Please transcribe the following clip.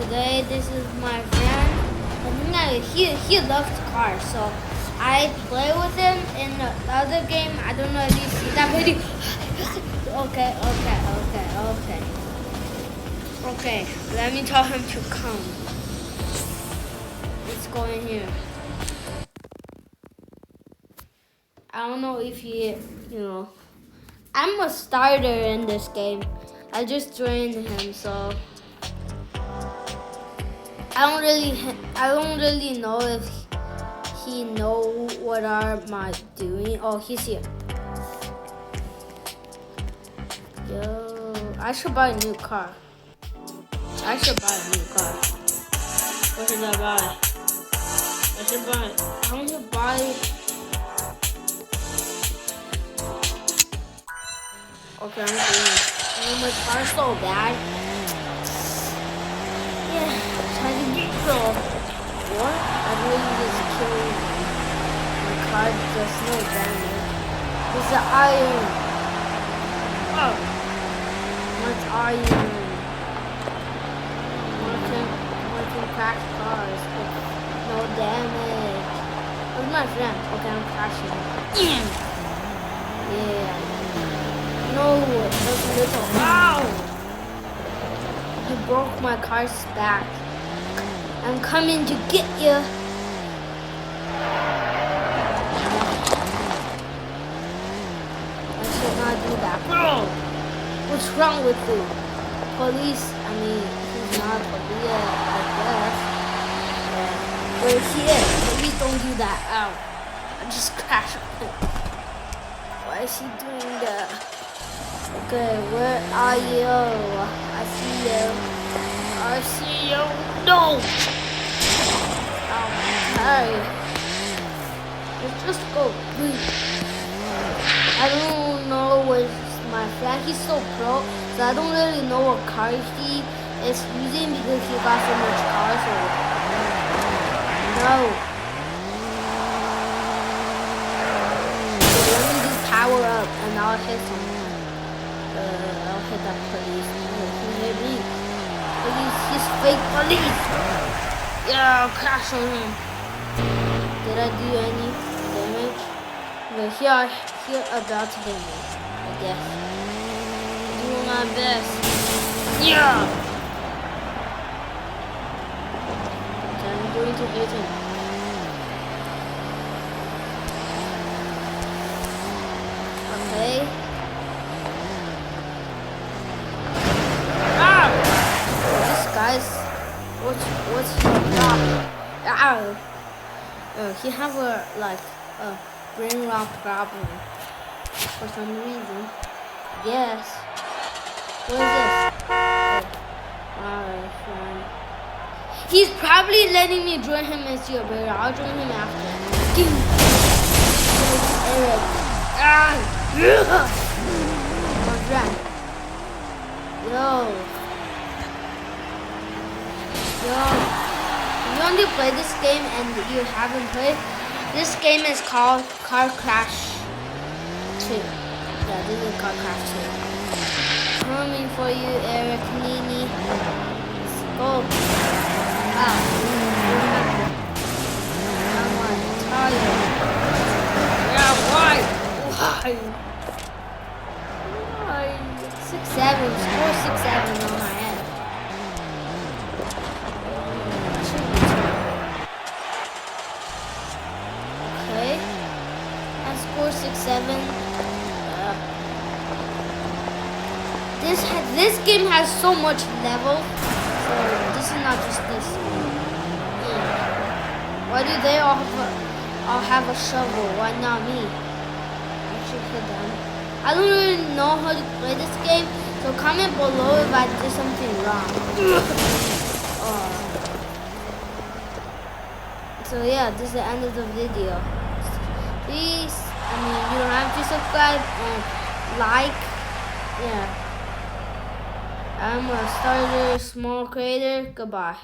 today. This is my friend. And he loves cars, so I play with him in the other game. I don't know if you see that video. Okay. Let me tell him to come. Let's go in here. I don't know if I'm a starter in this game. I just joined him, so I don't really know if he know what am I doing. Oh, he's here. Yo, I should buy a new car. What should I buy? I want to buy. Okay, I'm doing it. Oh, my car's so bad. Yeah, try to get killed. What? I really just killed my car. Just no damage. It's the iron. Oh, what's iron? Working crash cars. No damage. Where's my friend? Okay, I'm crashing. Yeah. No, that's a little. Ow! You broke my car's back. I'm coming to get you. I should not do that. Bro, what's wrong with you? Police, he's not police, I guess. But he is. Please don't do that. Ow. I just crashed. Why is he doing that? Okay, where are you? I see you. No! Okay. Let's just go. I don't know what's my friend. He's so pro, so I don't really know what car he is using because he got so much cars. No. Okay, let me do power up and I'll hit him. I'll hit that police. He hit me. Police, he's fake police. Yeah, I'll crash on him. Did I do any damage? But here about to hit me, I guess. Doing my best. Yeah. Okay, I'm going to hit him. Okay. Guys, what's your problem? Ow! He have a brain rot problem for some reason. Yes. What is this? Alright, fine. He's probably letting me join him as your brother. I'll join him after. Eric. My friend. Yo. If you want to play this game and you haven't played, this game is called Car Crash 2. Yeah, this is Car Crash 2. Coming for you, Eric Nini. Let's go. Wow. I'm tired. Yeah, why? 6-7. Score 6-7 on my head. Score 6-7. This game has so much level, so this is not just this. Why do they all have a shovel? Why not me? I should hit them. I don't really know how to play this game, so comment below if I did something wrong. So yeah, this is the end of the video. Please. You don't have to subscribe and like. Yeah. I'm a starter, small creator. Goodbye.